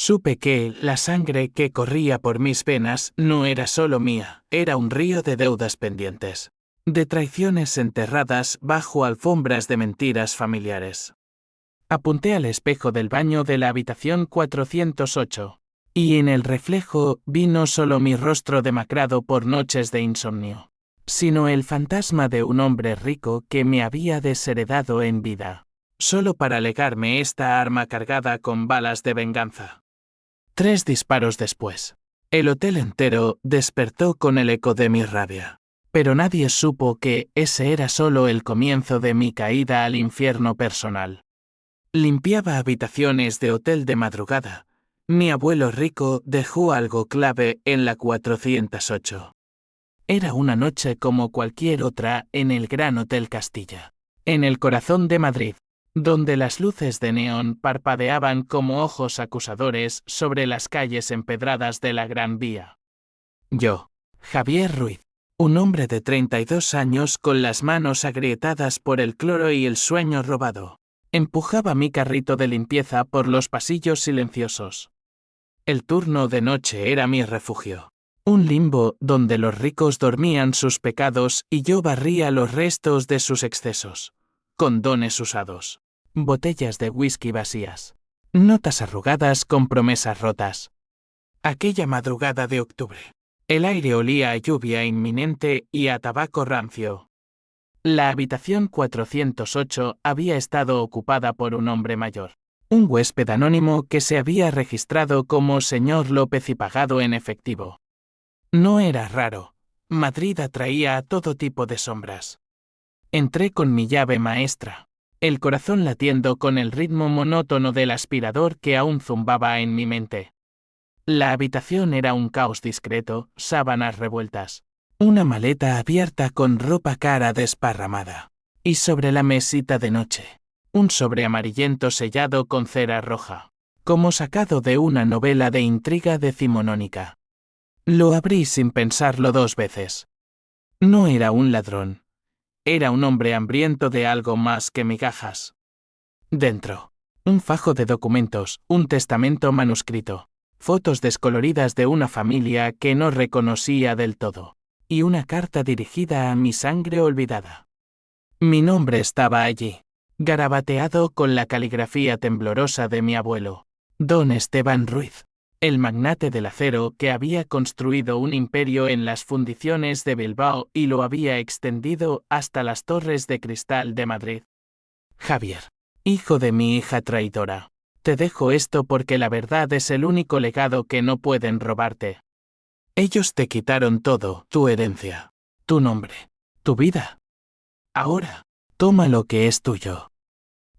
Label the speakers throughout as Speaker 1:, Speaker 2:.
Speaker 1: Supe que la sangre que corría por mis venas no era solo mía, era un río de deudas pendientes, de traiciones enterradas bajo alfombras de mentiras familiares. Apunté al espejo del baño de la habitación 408, y en el reflejo vi no solo mi rostro demacrado por noches de insomnio, sino el fantasma de un hombre rico que me había desheredado en vida, solo para legarme esta arma cargada con balas de venganza. 3 disparos después, el hotel entero despertó con el eco de mi rabia. Pero nadie supo que ese era solo el comienzo de mi caída al infierno personal. Limpiaba habitaciones de hotel de madrugada. Mi abuelo rico dejó algo clave en la 408. Era una noche como cualquier otra en el Gran Hotel Castilla, en el corazón de Madrid, donde las luces de neón parpadeaban como ojos acusadores sobre las calles empedradas de la Gran Vía. Yo, Javier Ruiz, un hombre de 32 años con las manos agrietadas por el cloro y el sueño robado, empujaba mi carrito de limpieza por los pasillos silenciosos. El turno de noche era mi refugio. Un limbo donde los ricos dormían sus pecados y yo barría los restos de sus excesos. Condones usados. Botellas de whisky vacías. Notas arrugadas con promesas rotas. Aquella madrugada de octubre. El aire olía a lluvia inminente y a tabaco rancio. La habitación 408 había estado ocupada por un hombre mayor. Un huésped anónimo que se había registrado como señor López y pagado en efectivo. No era raro. Madrid atraía a todo tipo de sombras. Entré con mi llave maestra, el corazón latiendo con el ritmo monótono del aspirador que aún zumbaba en mi mente. La habitación era un caos discreto, sábanas revueltas, una maleta abierta con ropa cara desparramada, y sobre la mesita de noche, un sobre amarillento sellado con cera roja, como sacado de una novela de intriga decimonónica. Lo abrí sin pensarlo 2 veces. No era un ladrón. Era un hombre hambriento de algo más que migajas. Dentro, un fajo de documentos, un testamento manuscrito, fotos descoloridas de una familia que no reconocía del todo, y una carta dirigida a mi sangre olvidada. Mi nombre estaba allí, garabateado con la caligrafía temblorosa de mi abuelo, don Esteban Ruiz, el magnate del acero que había construido un imperio en las fundiciones de Bilbao y lo había extendido hasta las torres de cristal de Madrid. Javier, hijo de mi hija traidora, te dejo esto porque la verdad es el único legado que no pueden robarte. Ellos te quitaron todo, tu herencia, tu nombre, tu vida. Ahora, toma lo que es tuyo.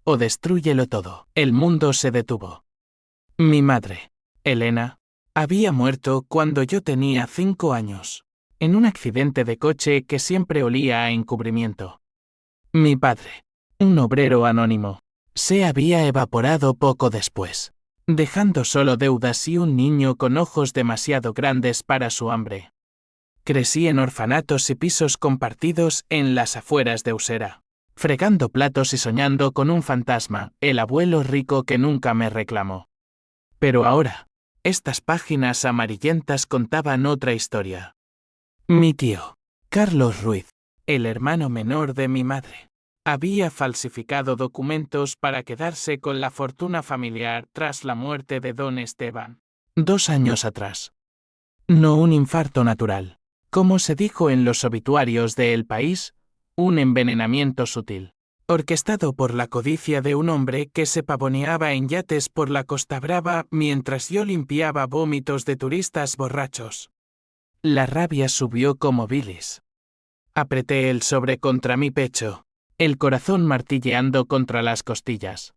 Speaker 1: O destrúyelo todo. El mundo se detuvo. Mi madre, Elena, había muerto cuando yo tenía 5 años, en un accidente de coche que siempre olía a encubrimiento. Mi padre, un obrero anónimo, se había evaporado poco después, dejando solo deudas y un niño con ojos demasiado grandes para su hambre. Crecí en orfanatos y pisos compartidos en las afueras de Usera, fregando platos y soñando con un fantasma, el abuelo rico que nunca me reclamó. Pero ahora, estas páginas amarillentas contaban otra historia. Mi tío, Carlos Ruiz, el hermano menor de mi madre, había falsificado documentos para quedarse con la fortuna familiar tras la muerte de don Esteban, 2 años atrás. No un infarto natural, como se dijo en los obituarios de El País, un envenenamiento sutil, orquestado por la codicia de un hombre que se pavoneaba en yates por la Costa Brava mientras yo limpiaba vómitos de turistas borrachos. La rabia subió como bilis. Apreté el sobre contra mi pecho, el corazón martilleando contra las costillas.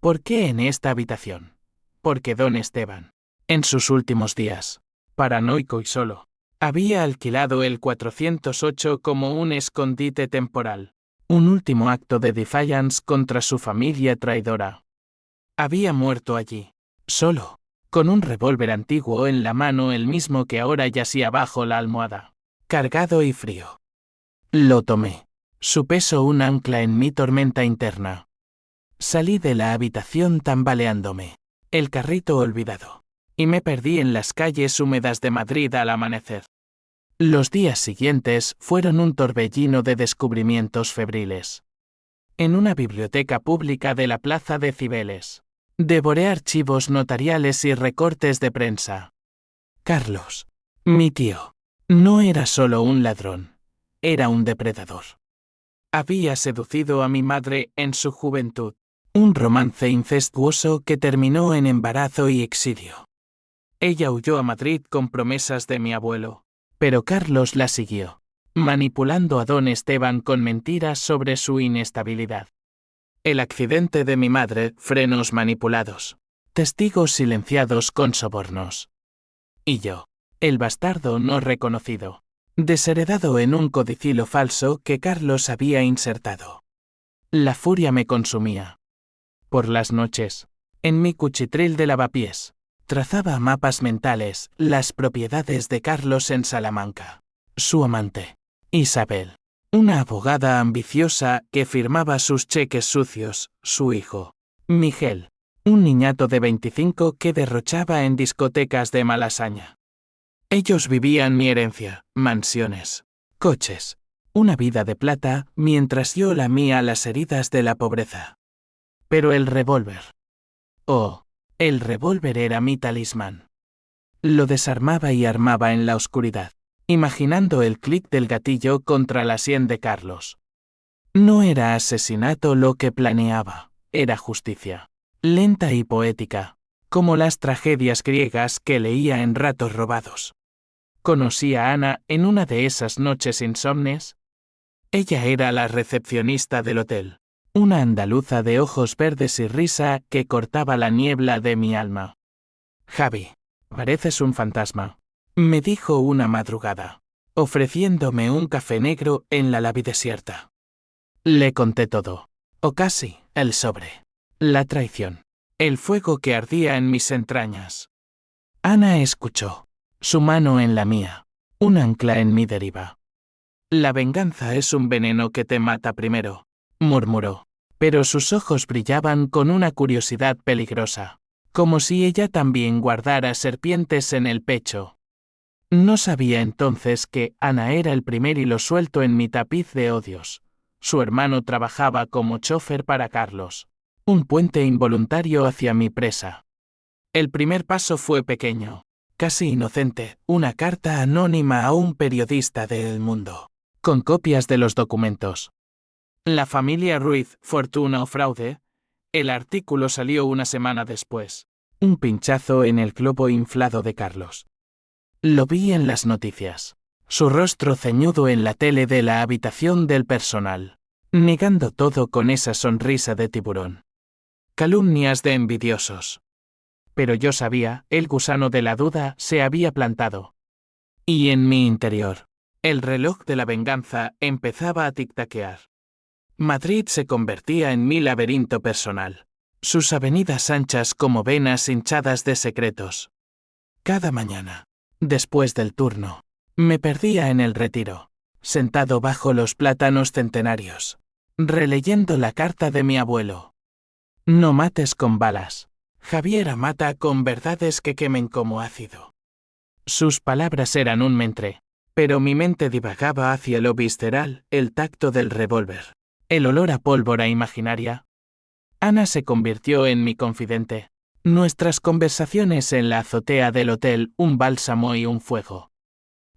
Speaker 1: ¿Por qué en esta habitación? Porque don Esteban, en sus últimos días, paranoico y solo, había alquilado el 408 como un escondite temporal. Un último acto de defiance contra su familia traidora. Había muerto allí, solo, con un revólver antiguo en la mano, el mismo que ahora yacía bajo la almohada, cargado y frío. Lo tomé. Su peso un ancla en mi tormenta interna. Salí de la habitación tambaleándome. El carrito olvidado. Y me perdí en las calles húmedas de Madrid al amanecer. Los días siguientes fueron un torbellino de descubrimientos febriles. En una biblioteca pública de la plaza de Cibeles, devoré archivos notariales y recortes de prensa. Carlos, mi tío, no era solo un ladrón, era un depredador. Había seducido a mi madre en su juventud. Un romance incestuoso que terminó en embarazo y exilio. Ella huyó a Madrid con promesas de mi abuelo, pero Carlos la siguió, manipulando a don Esteban con mentiras sobre su inestabilidad. El accidente de mi madre, frenos manipulados, testigos silenciados con sobornos. Y yo, el bastardo no reconocido, desheredado en un codicilo falso que Carlos había insertado. La furia me consumía. Por las noches, en mi cuchitril de lavapiés, trazaba mapas mentales, las propiedades de Carlos en Salamanca. Su amante, Isabel, una abogada ambiciosa que firmaba sus cheques sucios, su hijo, Miguel, un niñato de 25 que derrochaba en discotecas de Malasaña. Ellos vivían mi herencia, mansiones, coches, una vida de plata, mientras yo lamía las heridas de la pobreza. Pero el revólver. Oh, el revólver era mi talismán. Lo desarmaba y armaba en la oscuridad, imaginando el clic del gatillo contra la sien de Carlos. No era asesinato lo que planeaba, era justicia. Lenta y poética, como las tragedias griegas que leía en ratos robados. Conocí a Ana en una de esas noches insomnes. Ella era la recepcionista del hotel. Una andaluza de ojos verdes y risa que cortaba la niebla de mi alma. Javi, pareces un fantasma, me dijo una madrugada, ofreciéndome un café negro en la labidesierta. Le conté todo, o casi, el sobre, la traición, el fuego que ardía en mis entrañas. Ana escuchó, su mano en la mía, un ancla en mi deriva. La venganza es un veneno que te mata primero, murmuró. Pero sus ojos brillaban con una curiosidad peligrosa, como si ella también guardara serpientes en el pecho. No sabía entonces que Ana era el primer hilo suelto en mi tapiz de odios. Su hermano trabajaba como chofer para Carlos, un puente involuntario hacia mi presa. El primer paso fue pequeño, casi inocente, una carta anónima a un periodista de El Mundo, con copias de los documentos. La familia Ruiz, fortuna o fraude. El artículo salió una semana después. Un pinchazo en el globo inflado de Carlos. Lo vi en las noticias. Su rostro ceñudo en la tele de la habitación del personal, negando todo con esa sonrisa de tiburón. Calumnias de envidiosos. Pero yo sabía, el gusano de la duda se había plantado. Y en mi interior, el reloj de la venganza empezaba a tic-taquear. Madrid se convertía en mi laberinto personal, sus avenidas anchas como venas hinchadas de secretos. Cada mañana, después del turno, me perdía en el Retiro, sentado bajo los plátanos centenarios, releyendo la carta de mi abuelo. No mates con balas, Javiera mata con verdades que quemen como ácido. Sus palabras eran un mentre, pero mi mente divagaba hacia lo visceral, el tacto del revólver. El olor a pólvora imaginaria. Ana se convirtió en mi confidente. Nuestras conversaciones en la azotea del hotel, un bálsamo y un fuego.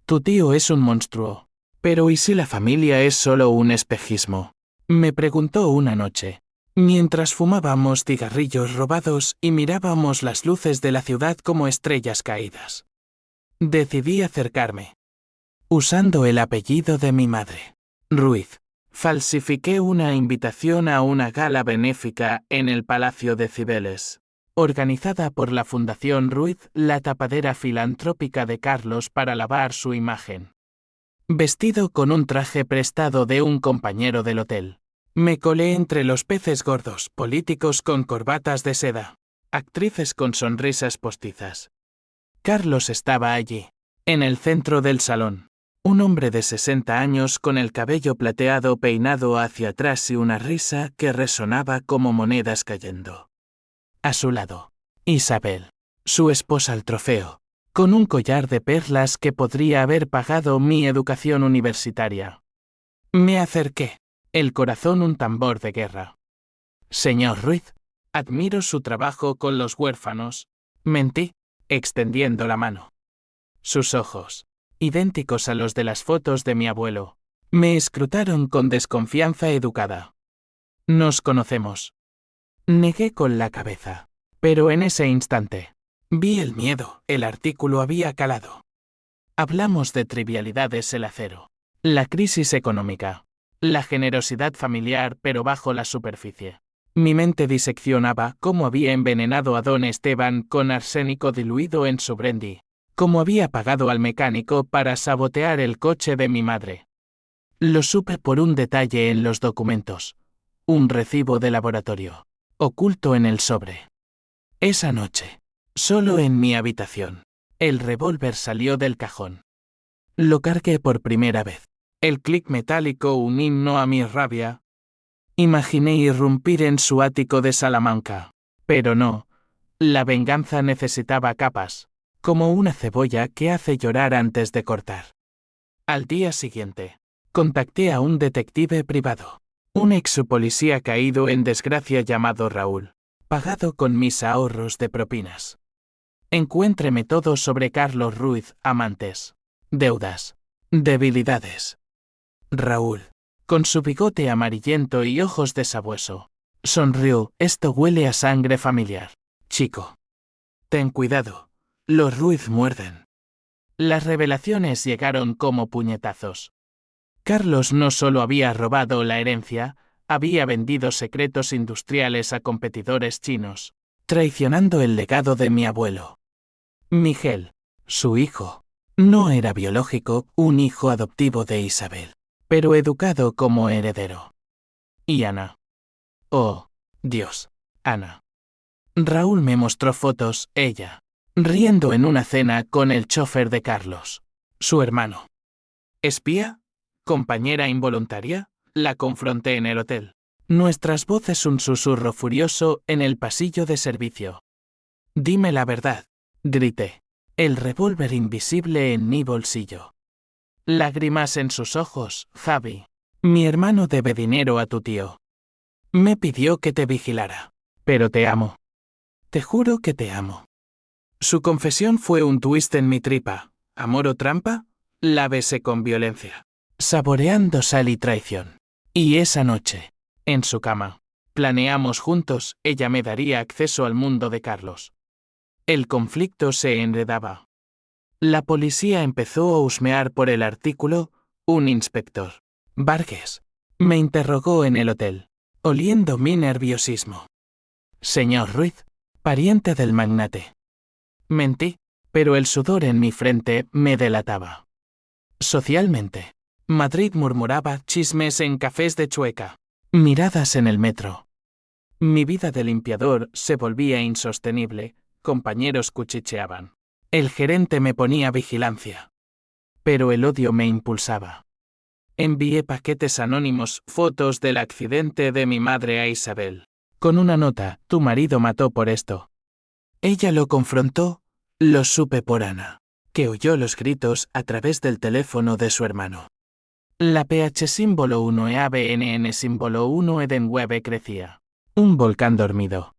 Speaker 1: Tu tío es un monstruo. Pero ¿y si la familia es solo un espejismo? Me preguntó una noche, mientras fumábamos cigarrillos robados y mirábamos las luces de la ciudad como estrellas caídas. Decidí acercarme. Usando el apellido de mi madre, Ruiz. Falsifiqué una invitación a una gala benéfica en el Palacio de Cibeles, organizada por la Fundación Ruiz, la tapadera filantrópica de Carlos para lavar su imagen. Vestido con un traje prestado de un compañero del hotel, me colé entre los peces gordos, políticos con corbatas de seda, actrices con sonrisas postizas. Carlos estaba allí, en el centro del salón. Un hombre de 60 años con el cabello plateado peinado hacia atrás y una risa que resonaba como monedas cayendo. A su lado, Isabel. Su esposa al trofeo. Con un collar de perlas que podría haber pagado mi educación universitaria. Me acerqué. El corazón un tambor de guerra. Señor Ruiz, admiro su trabajo con los huérfanos. Mentí, extendiendo la mano. Sus ojos, idénticos a los de las fotos de mi abuelo, me escrutaron con desconfianza educada. Nos conocemos. Negué con la cabeza. Pero en ese instante, vi el miedo. El artículo había calado. Hablamos de trivialidades: el acero, la crisis económica, la generosidad familiar, pero bajo la superficie. Mi mente diseccionaba cómo había envenenado a don Esteban con arsénico diluido en su brandy, cómo había pagado al mecánico para sabotear el coche de mi madre. Lo supe por un detalle en los documentos: un recibo de laboratorio, oculto en el sobre. Esa noche, solo en mi habitación, el revólver salió del cajón. Lo cargué por primera vez. El clic metálico, un himno a mi rabia. Imaginé irrumpir en su ático de Salamanca. Pero no. La venganza necesitaba capas, como una cebolla que hace llorar antes de cortar. Al día siguiente, contacté a un detective privado, un ex-policía caído en desgracia llamado Raúl, pagado con mis ahorros de propinas. Encuéntreme todo sobre Carlos Ruiz: amantes, deudas, debilidades. Raúl, con su bigote amarillento y ojos de sabueso, sonrió: esto huele a sangre familiar, chico. Ten cuidado, los Ruiz muerden. Las revelaciones llegaron como puñetazos. Carlos no solo había robado la herencia, había vendido secretos industriales a competidores chinos, traicionando el legado de mi abuelo. Miguel, su hijo, no era biológico, un hijo adoptivo de Isabel, pero educado como heredero. Y Ana. Oh, Dios, Ana. Raúl me mostró fotos: ella, riendo en una cena con el chofer de Carlos, su hermano. ¿Espía? ¿Compañera involuntaria? La confronté en el hotel. Nuestras voces un susurro furioso en el pasillo de servicio. Dime la verdad, grité. El revólver invisible en mi bolsillo. Lágrimas en sus ojos: Javi, mi hermano debe dinero a tu tío. Me pidió que te vigilara. Pero te amo. Te juro que te amo. Su confesión fue un twist en mi tripa. ¿Amor o trampa? La besé con violencia, saboreando sal y traición. Y esa noche, en su cama, planeamos juntos: ella me daría acceso al mundo de Carlos. El conflicto se enredaba. La policía empezó a husmear por el artículo. Un inspector, Vargas, me interrogó en el hotel, oliendo mi nerviosismo. Señor Ruiz, pariente del magnate. Mentí, pero el sudor en mi frente me delataba. Socialmente, Madrid murmuraba chismes en cafés de Chueca, miradas en el metro. Mi vida de limpiador se volvía insostenible, compañeros cuchicheaban. El gerente me ponía vigilancia. Pero el odio me impulsaba. Envié paquetes anónimos: fotos del accidente de mi madre a Isabel, con una nota: tu marido mató por esto. Ella lo confrontó. Lo supe por Ana, que oyó los gritos a través del teléfono de su hermano. La PH símbolo 1 e ABNN símbolo 1 Edenweb crecía. Un volcán dormido.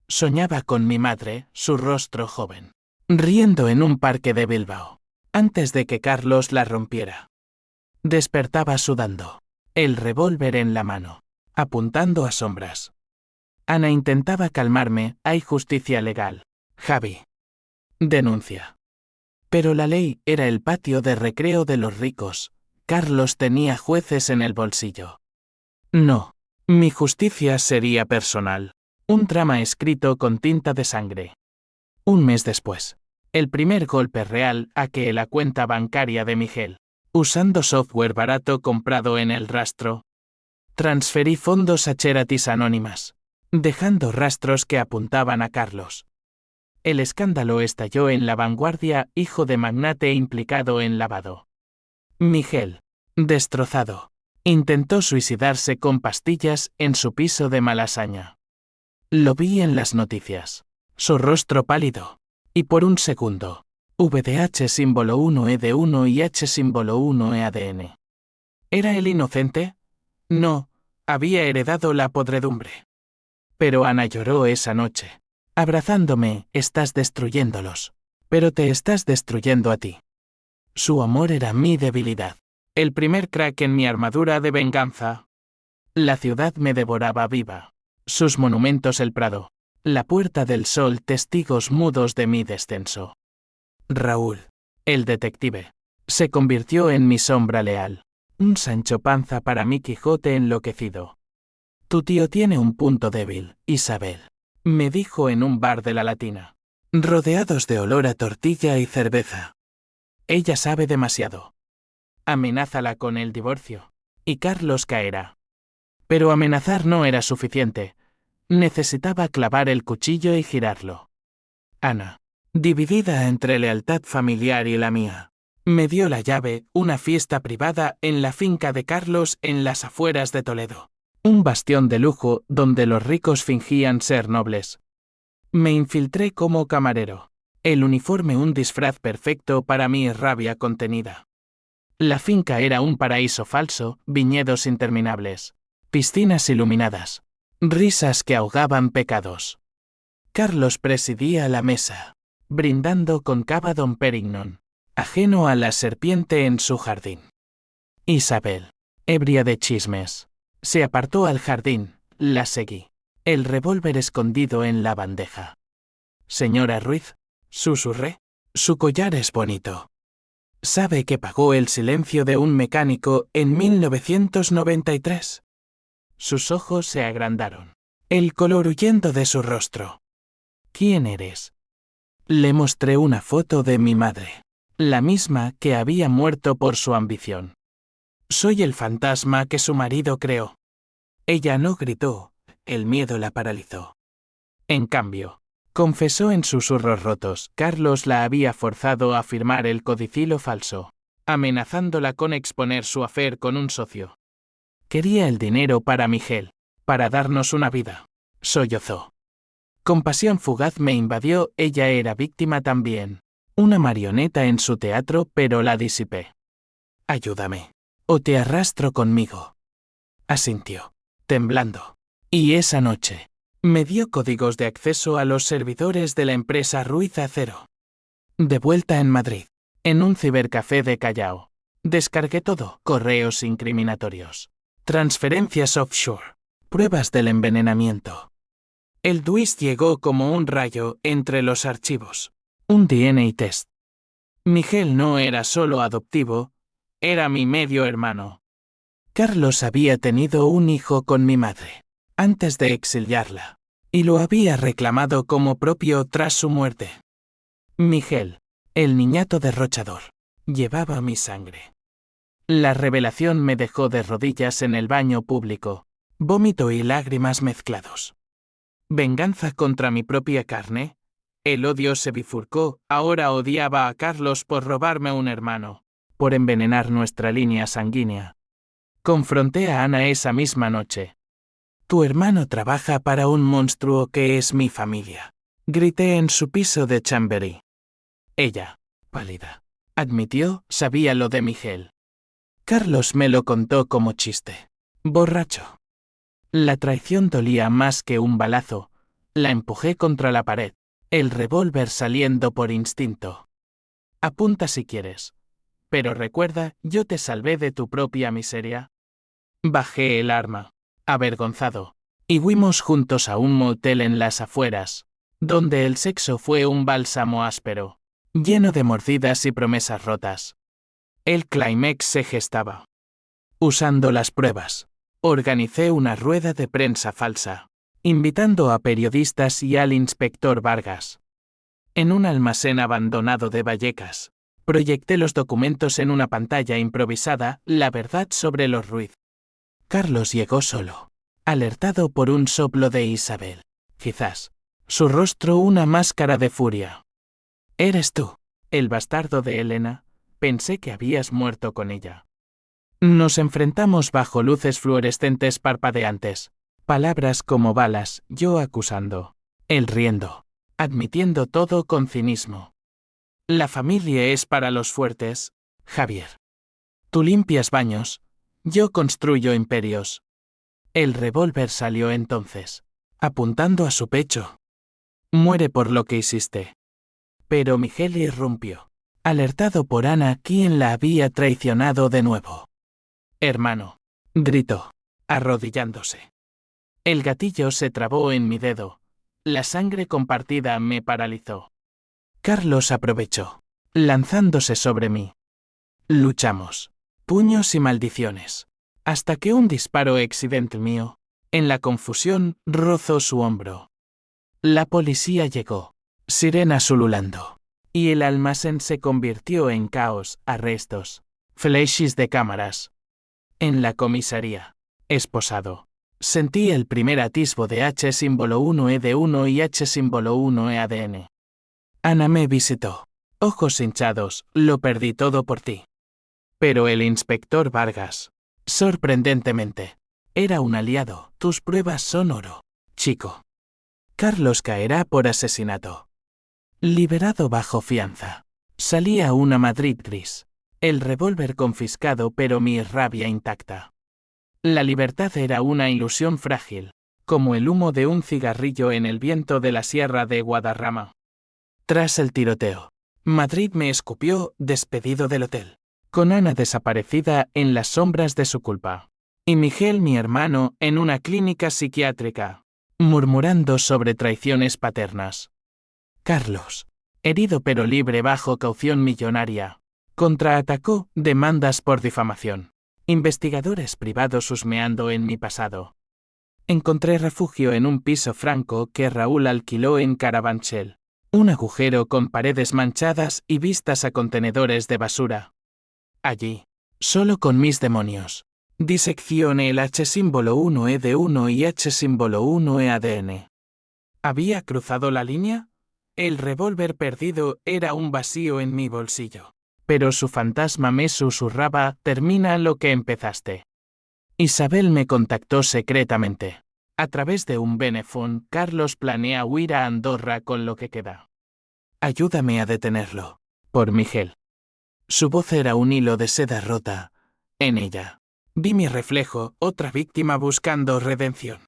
Speaker 1: Soñaba con mi madre, su rostro joven, riendo en un parque de Bilbao, antes de que Carlos la rompiera. Despertaba sudando, el revólver en la mano, apuntando a sombras. Ana intentaba calmarme: hay justicia legal, Javi. Denuncia. Pero la ley era el patio de recreo de los ricos. Carlos tenía jueces en el bolsillo. No, mi justicia sería personal. Un drama escrito con tinta de sangre. Un mes después, el primer golpe real: hackeé la cuenta bancaria de Miguel, usando software barato comprado en el rastro. Transferí fondos a charities anónimas, dejando rastros que apuntaban a Carlos. El escándalo estalló en La Vanguardia: hijo de magnate implicado en lavado. Miguel, destrozado, intentó suicidarse con pastillas en su piso de Malasaña. Lo vi en las noticias. su rostro pálido. Y por un segundo, VDH símbolo 1ED1 y H símbolo 1EADN. ¿Era él inocente? No, había heredado la podredumbre. Pero Ana lloró esa noche. Abrazándome, estás destruyéndolos. Pero te estás destruyendo a ti. Su amor era mi debilidad. El primer crack en mi armadura de venganza. La ciudad me devoraba viva. Sus monumentos el Prado. La Puerta del Sol, testigos mudos de mi descenso. Raúl, el detective, se convirtió en mi sombra leal. Un Sancho Panza para mi Quijote enloquecido. Tu tío tiene un punto débil, Isabel, me dijo en un bar de la Latina, rodeados de olor a tortilla y cerveza. Ella sabe demasiado. Amenázala con el divorcio, y Carlos caerá. Pero amenazar no era suficiente. Necesitaba clavar el cuchillo y girarlo. Ana, dividida entre lealtad familiar y la mía, me dio la llave, una fiesta privada en la finca de Carlos en las afueras de Toledo. Un bastión de lujo donde los ricos fingían ser nobles. Me infiltré como camarero. El uniforme un disfraz perfecto para mi rabia contenida. La finca era un paraíso falso, viñedos interminables, piscinas iluminadas, risas que ahogaban pecados. Carlos presidía la mesa, brindando con cava Dom Perignon, ajeno a la serpiente en su jardín. Isabel, ebria de chismes, se apartó al jardín, la seguí, el revólver escondido en la bandeja. Señora Ruiz, susurré, su collar es bonito. ¿Sabe que pagó el silencio de un mecánico en 1993? Sus ojos se agrandaron, el color huyendo de su rostro. ¿Quién eres? Le mostré una foto de mi madre, la misma que había muerto por su ambición. Soy el fantasma que su marido creó. Ella no gritó, el miedo la paralizó. En cambio, confesó en susurros rotos, Carlos la había forzado a firmar el codicilo falso, amenazándola con exponer su afer con un socio. Quería el dinero para Miguel, para darnos una vida. Sollozó. Compasión fugaz me invadió, ella era víctima también. Una marioneta en su teatro, pero la disipé. Ayúdame. O te arrastro conmigo. Asintió, temblando. Y esa noche, me dio códigos de acceso a los servidores de la empresa Ruiz Acero. De vuelta en Madrid, en un cibercafé de Callao, descargué todo, correos incriminatorios, transferencias offshore, pruebas del envenenamiento. El DUIS llegó como un rayo entre los archivos. Un DNA test. Miguel no era solo adoptivo, era mi medio hermano. Carlos había tenido un hijo con mi madre, antes de exiliarla, y lo había reclamado como propio tras su muerte. Miguel, el niñato derrochador, llevaba mi sangre. La revelación me dejó de rodillas en el baño público, vómito y lágrimas mezclados. ¿Venganza contra mi propia carne? El odio se bifurcó, ahora odiaba a Carlos por robarme un hermano, por envenenar nuestra línea sanguínea. Confronté a Ana esa misma noche. Tu hermano trabaja para un monstruo que es mi familia. Grité en su piso de Chamberí. Ella, pálida, admitió, sabía lo de Miguel. Carlos me lo contó como chiste. Borracho. La traición dolía más que un balazo. La empujé contra la pared, el revólver saliendo por instinto. Apunta si quieres. Pero recuerda, yo te salvé de tu propia miseria. Bajé el arma, avergonzado, y fuimos juntos a un motel en las afueras, donde el sexo fue un bálsamo áspero, lleno de mordidas y promesas rotas. El clímax se gestaba. Usando las pruebas, organicé una rueda de prensa falsa, invitando a periodistas y al inspector Vargas. En un almacén abandonado de Vallecas, proyecté los documentos en una pantalla improvisada, la verdad sobre los Ruiz. Carlos llegó solo, alertado por un soplo de Isabel. Quizás, su rostro una máscara de furia. ¿Eres tú, el bastardo de Elena? Pensé que habías muerto con ella. Nos enfrentamos bajo luces fluorescentes parpadeantes. Palabras como balas, yo acusando, él riendo. admitiendo todo con cinismo. La familia es para los fuertes, Javier. Tú limpias baños, yo construyo imperios. El revólver salió entonces, apuntando a su pecho. Muere por lo que hiciste. Pero Miguel irrumpió, alertado por Ana, quien la había traicionado de nuevo. Hermano, gritó, arrodillándose. El gatillo se trabó en mi dedo. La sangre compartida me paralizó. Carlos aprovechó, lanzándose sobre mí. Luchamos, puños y maldiciones, hasta que un disparo accidental mío, en la confusión, rozó su hombro. La policía llegó, sirenas ululando, y el almacén se convirtió en caos, arrestos, flashes de cámaras. En la comisaría, esposado, sentí el primer atisbo de H1E1 y H1E ADN. Ana me visitó. Ojos hinchados, lo perdí todo por ti. Pero el inspector Vargas, sorprendentemente, era un aliado. Tus pruebas son oro, chico. Carlos caerá por asesinato. Liberado bajo fianza. Salía una Madrid gris. El revólver confiscado, pero mi rabia intacta. La libertad era una ilusión frágil, como el humo de un cigarrillo en el viento de la sierra de Guadarrama. Tras el tiroteo, Madrid me escupió, despedido del hotel, con Ana desaparecida en las sombras de su culpa, y Miguel, mi hermano, en una clínica psiquiátrica, murmurando sobre traiciones paternas. Carlos, herido pero libre bajo caución millonaria, contraatacó demandas por difamación. Investigadores privados husmeando en mi pasado. Encontré refugio en un piso franco que Raúl alquiló en Carabanchel. Un agujero con paredes manchadas y vistas a contenedores de basura. Allí, solo con mis demonios, diseccioné el H1E1 y H1E ADN. ¿Había cruzado la línea? El revólver perdido era un vacío en mi bolsillo. Pero su fantasma me susurraba, termina lo que empezaste. Isabel me contactó secretamente. A través de un benefón, Carlos planea huir a Andorra con lo que queda. Ayúdame a detenerlo. Por Miguel. Su voz era un hilo de seda rota. En ella vi mi reflejo, otra víctima buscando redención.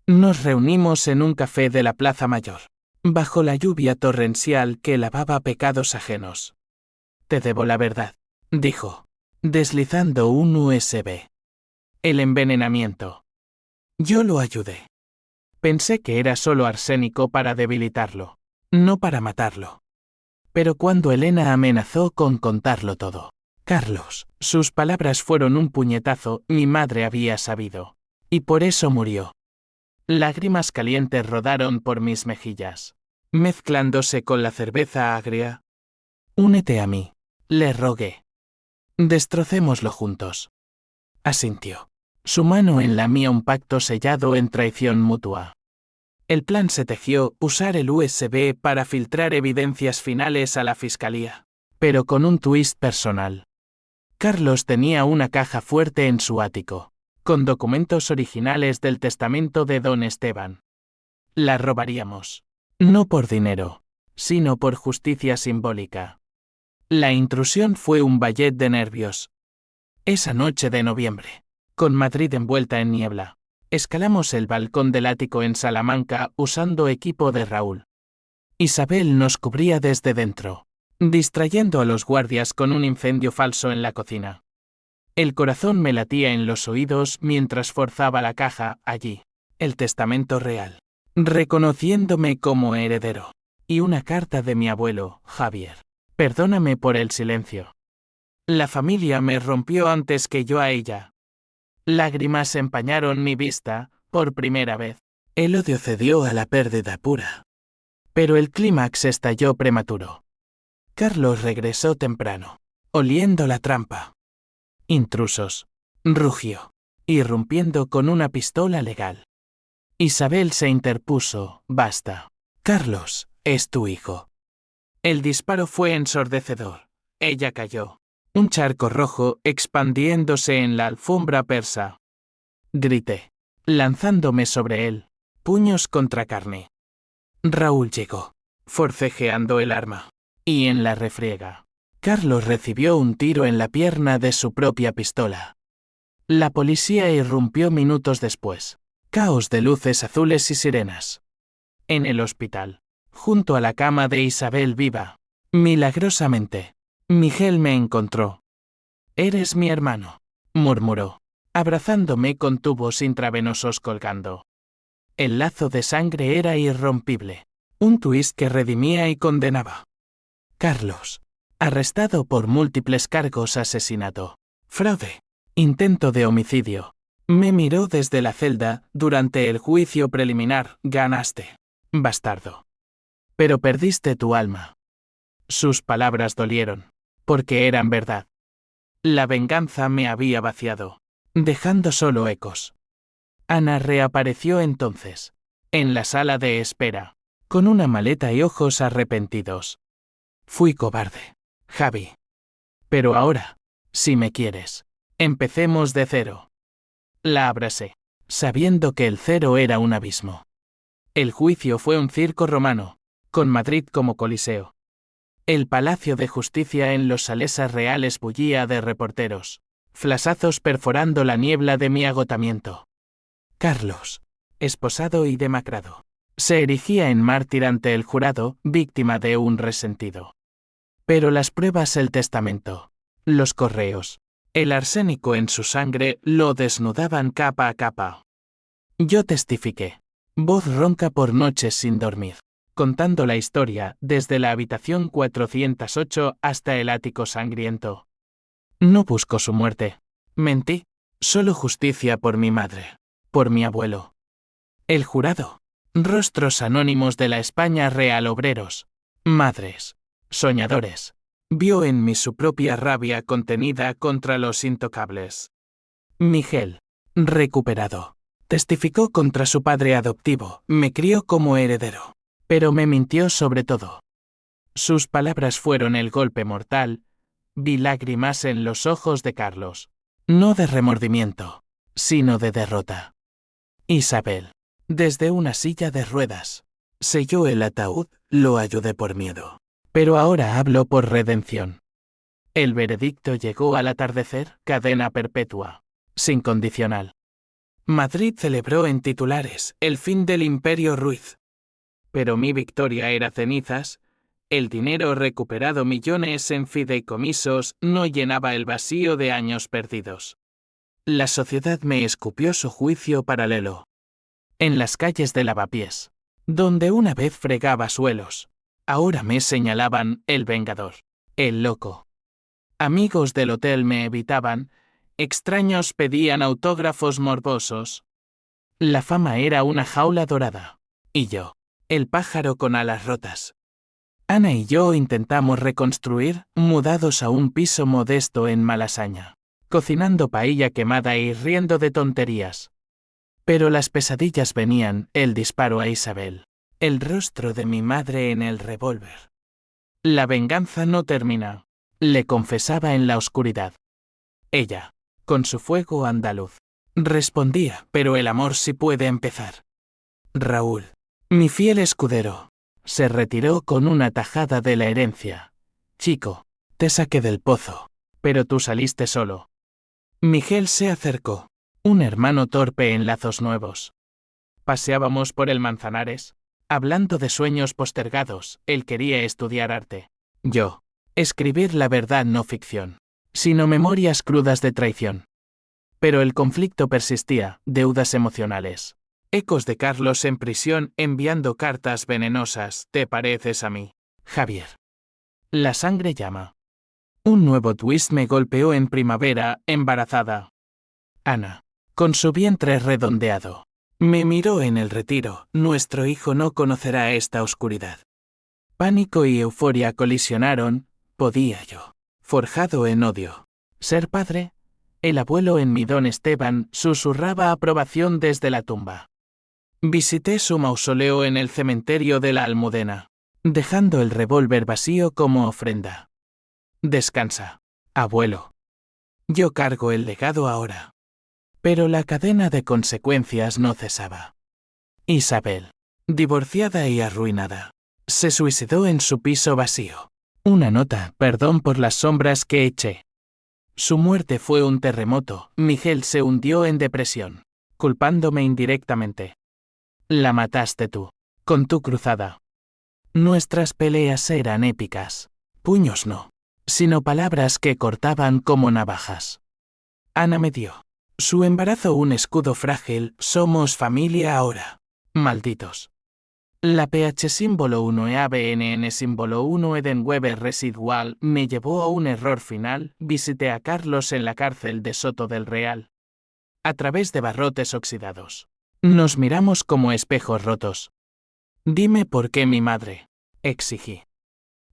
Speaker 1: Nos reunimos en un café de la Plaza Mayor, bajo la lluvia torrencial que lavaba pecados ajenos. Te debo la verdad, dijo, deslizando un USB. El envenenamiento. Yo lo ayudé. Pensé que era solo arsénico para debilitarlo, no para matarlo. Pero cuando Elena amenazó con contarlo todo, Carlos, sus palabras fueron un puñetazo, mi madre había sabido. Y por eso murió. Lágrimas calientes rodaron por mis mejillas, mezclándose con la cerveza agria. Únete a mí, le rogué. Destrocémoslo juntos. Asintió. Su mano en la mía, un pacto sellado en traición mutua. El plan se tejió, usar el USB para filtrar evidencias finales a la fiscalía, pero con un twist personal. Carlos tenía una caja fuerte en su ático, con documentos originales del testamento de don Esteban. La robaríamos. No por dinero, sino por justicia simbólica. La intrusión fue un ballet de nervios. Esa noche de noviembre, con Madrid envuelta en niebla, escalamos el balcón del ático en Salamanca usando equipo de Raúl. Isabel nos cubría desde dentro, distrayendo a los guardias con un incendio falso en la cocina. El corazón me latía en los oídos mientras forzaba la caja, allí, el testamento real, reconociéndome como heredero. Y una carta de mi abuelo, Javier. Perdóname por el silencio. La familia me rompió antes que yo a ella. Lágrimas empañaron mi vista, por primera vez. El odio cedió a la pérdida pura. Pero el clímax estalló prematuro. Carlos regresó temprano, oliendo la trampa. Intrusos. Rugió, irrumpiendo con una pistola legal. Isabel se interpuso, basta. Carlos, es tu hijo. El disparo fue ensordecedor. Ella cayó. Un charco rojo expandiéndose en la alfombra persa. Grité, lanzándome sobre él, puños contra carne. Raúl llegó. forcejeando el arma. Y en la refriega, Carlos recibió un tiro en la pierna de su propia pistola. La policía irrumpió minutos después. Caos de luces azules y sirenas. En el hospital, junto a la cama de Isabel viva, milagrosamente, Miguel me encontró. «Eres mi hermano», murmuró, abrazándome con tubos intravenosos colgando. El lazo de sangre era irrompible, un twist que redimía y condenaba. Carlos, arrestado por múltiples cargos: asesinato, fraude, intento de homicidio. Me miró desde la celda durante el juicio preliminar. «Ganaste, bastardo. Pero perdiste tu alma». Sus palabras dolieron, porque eran verdad. La venganza me había vaciado, dejando solo ecos. Ana reapareció entonces, en la sala de espera, con una maleta y ojos arrepentidos. «Fui cobarde, Javi. Pero ahora, si me quieres, empecemos de cero». La abracé, sabiendo que el cero era un abismo. El juicio fue un circo romano, con Madrid como coliseo. El Palacio de Justicia en los Salesas Reales bullía de reporteros, flasazos perforando la niebla de mi agotamiento. Carlos, esposado y demacrado, se erigía en mártir ante el jurado, víctima de un resentido. Pero las pruebas, el testamento, los correos, el arsénico en su sangre lo desnudaban capa a capa. Yo testifiqué, voz ronca por noches sin dormir, contando la historia desde la habitación 408 hasta el ático sangriento. No busco su muerte. Mentí. Solo justicia por mi madre, por mi abuelo. El jurado. Rostros anónimos de la España real, obreros, madres, soñadores. Vio en mí su propia rabia contenida contra los intocables. Miguel, recuperado, testificó contra su padre adoptivo, me crió como heredero, pero me mintió sobre todo. Sus palabras fueron el golpe mortal. Vi lágrimas en los ojos de Carlos, no de remordimiento, sino de derrota. Isabel, desde una silla de ruedas, selló el ataúd, lo ayudé por miedo. Pero ahora hablo por redención. El veredicto llegó al atardecer, cadena perpetua, sin condicional. Madrid celebró en titulares el fin del Imperio Ruiz. Pero mi victoria era cenizas. El dinero recuperado, millones en fideicomisos, no llenaba el vacío de años perdidos. La sociedad me escupió su juicio paralelo. En las calles de Lavapiés, donde una vez fregaba suelos, ahora me señalaban el vengador, el loco. Amigos del hotel me evitaban, extraños pedían autógrafos morbosos. La fama era una jaula dorada, y yo, el pájaro con alas rotas. Ana y yo intentamos reconstruir, mudados a un piso modesto en Malasaña, cocinando paella quemada y riendo de tonterías. Pero las pesadillas venían, el disparo a Isabel, el rostro de mi madre en el revólver. La venganza no termina, le confesaba en la oscuridad. Ella, con su fuego andaluz, respondía, pero el amor sí puede empezar. Raúl, mi fiel escudero, se retiró con una tajada de la herencia. Chico, te saqué del pozo, pero tú saliste solo. Miguel se acercó, un hermano torpe en lazos nuevos. Paseábamos por el Manzanares, hablando de sueños postergados. Él quería estudiar arte. Yo, escribir la verdad, no ficción, sino memorias crudas de traición. Pero el conflicto persistía, deudas emocionales. Ecos de Carlos en prisión enviando cartas venenosas. ¿Te pareces a mí, Javier? La sangre llama. Un nuevo twist me golpeó en primavera, embarazada. Ana, con su vientre redondeado, me miró en el retiro. Nuestro hijo no conocerá esta oscuridad. Pánico y euforia colisionaron. Podía yo, forjado en odio, ser padre. El abuelo en mi don Esteban susurraba aprobación desde la tumba. Visité su mausoleo en el cementerio de la Almudena, dejando el revólver vacío como ofrenda. Descansa, abuelo. Yo cargo el legado ahora. Pero la cadena de consecuencias no cesaba. Isabel, divorciada y arruinada, Se suicidó en su piso vacío. Una nota, perdón por las sombras que eché. Su muerte fue un terremoto. Miguel se hundió en depresión, culpándome indirectamente. La mataste tú, con tu cruzada. Nuestras peleas eran épicas. Puños no, sino palabras que cortaban como navajas. Ana me dio. Su embarazo un escudo frágil. Somos familia ahora. Malditos. La pH símbolo 1 e ABNN símbolo 1 Edenweber residual me llevó a un error final. Visité a Carlos en la cárcel de Soto del Real. A través de barrotes oxidados. Nos miramos como espejos rotos. Dime por qué mi madre, exigí.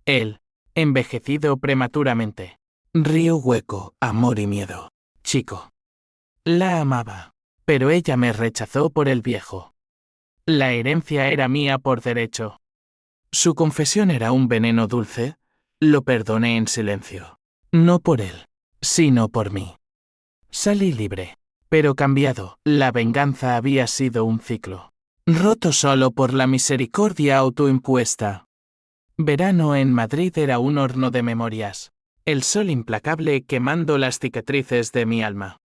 Speaker 1: Él, envejecido prematuramente. Río hueco, amor y miedo. Chico. La amaba, pero ella me rechazó por el viejo. La herencia era mía por derecho. Su confesión era un veneno dulce. Lo perdoné en silencio. No por él, sino por mí. Salí libre, pero cambiado. La venganza había sido un ciclo. Roto solo por la misericordia autoimpuesta. Verano en Madrid era un horno de memorias. El sol implacable quemando las cicatrices de mi alma.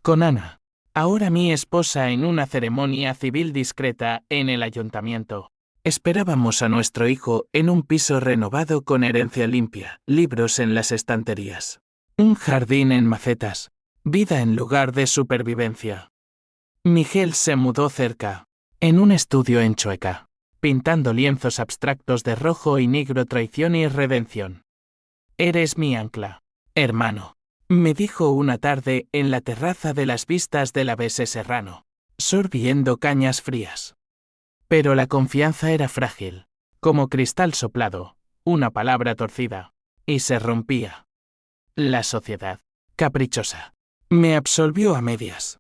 Speaker 1: Con Ana, ahora mi esposa, en una ceremonia civil discreta en el ayuntamiento. Esperábamos a nuestro hijo en un piso renovado con herencia limpia, libros en las estanterías. Un jardín en macetas. Vida en lugar de supervivencia. Miguel se mudó cerca, en un estudio en Chueca, pintando lienzos abstractos de rojo y negro, traición y redención. Eres mi ancla, hermano, me dijo una tarde en la terraza de las vistas del Abbese Serrano, sorbiendo cañas frías. Pero la confianza era frágil, como cristal soplado, una palabra torcida, y se rompía. La sociedad, caprichosa, me absolvió a medias.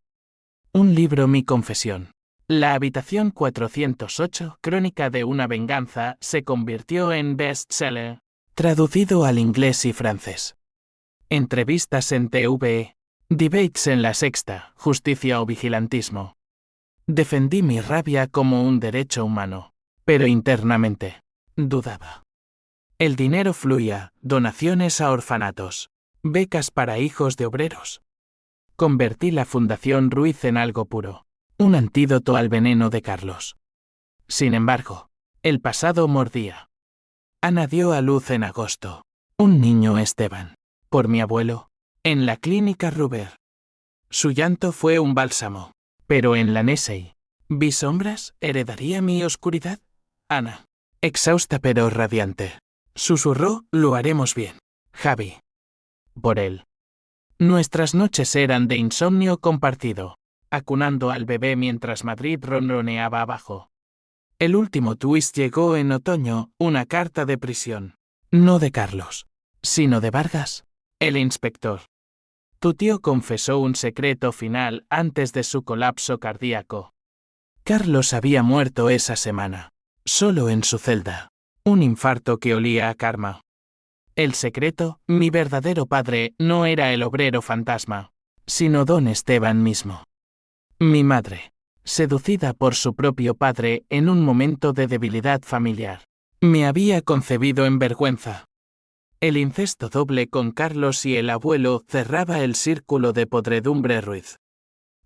Speaker 1: Un libro, mi confesión. La habitación 408, crónica de una venganza, se convirtió en bestseller, traducido al inglés y francés. Entrevistas en TVE, debates en La Sexta, justicia o vigilantismo. Defendí mi rabia como un derecho humano, pero internamente dudaba. El dinero fluía, donaciones a orfanatos, becas para hijos de obreros. Convertí la Fundación Ruiz en algo puro, un antídoto al veneno de Carlos. Sin embargo, el pasado mordía. Ana dio a luz en agosto. Un niño, Esteban, por mi abuelo, en la clínica Ruber. Su llanto fue un bálsamo, pero en la Nesey, ¿vi sombras? ¿Heredaría mi oscuridad? Ana, exhausta pero radiante, susurró, lo haremos bien, Javi. Por él. Nuestras noches eran de insomnio compartido, acunando al bebé mientras Madrid ronroneaba abajo. El último twist llegó en otoño, una carta de prisión. No de Carlos, sino de Vargas, el inspector. Tu tío confesó un secreto final antes de su colapso cardíaco. Carlos había muerto esa semana, solo en su celda. Un infarto que olía a karma. El secreto, mi verdadero padre, no era el obrero fantasma, sino don Esteban mismo. Mi madre, seducida por su propio padre en un momento de debilidad familiar, me había concebido en vergüenza. El incesto doble con Carlos y el abuelo cerraba el círculo de podredumbre Ruiz.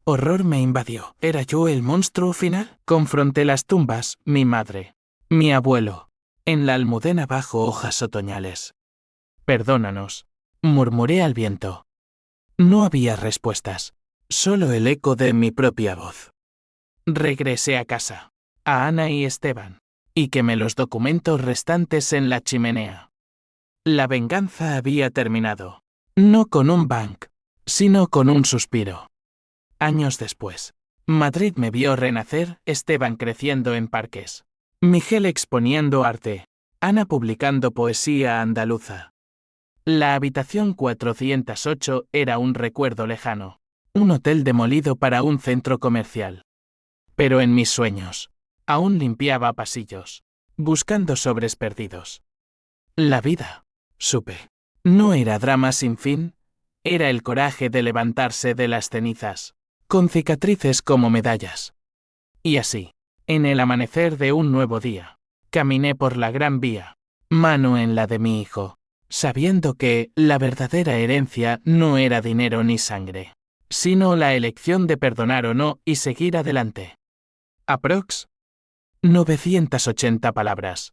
Speaker 1: Horror me invadió. ¿Era yo el monstruo final? Confronté las tumbas, mi madre, mi abuelo, en la almudena bajo hojas otoñales. Perdónanos, murmuré al viento. No había respuestas, solo el eco de mi propia voz. Regresé a casa, a Ana y Esteban, y quemé los documentos restantes en la chimenea. La venganza había terminado, no con un bang, sino con un suspiro. Años después, Madrid me vio renacer, Esteban creciendo en parques, Miguel exponiendo arte, Ana publicando poesía andaluza. La habitación 408 era un recuerdo lejano, un hotel demolido para un centro comercial. Pero en mis sueños, aún limpiaba pasillos, buscando sobres perdidos. La vida, supe, no era drama sin fin, era el coraje de levantarse de las cenizas, con cicatrices como medallas. Y así, en el amanecer de un nuevo día, Caminé por la Gran Vía, mano en la de mi hijo, sabiendo que la verdadera herencia no era dinero ni sangre, sino la elección de perdonar o no y seguir adelante. Aprox. 980 palabras.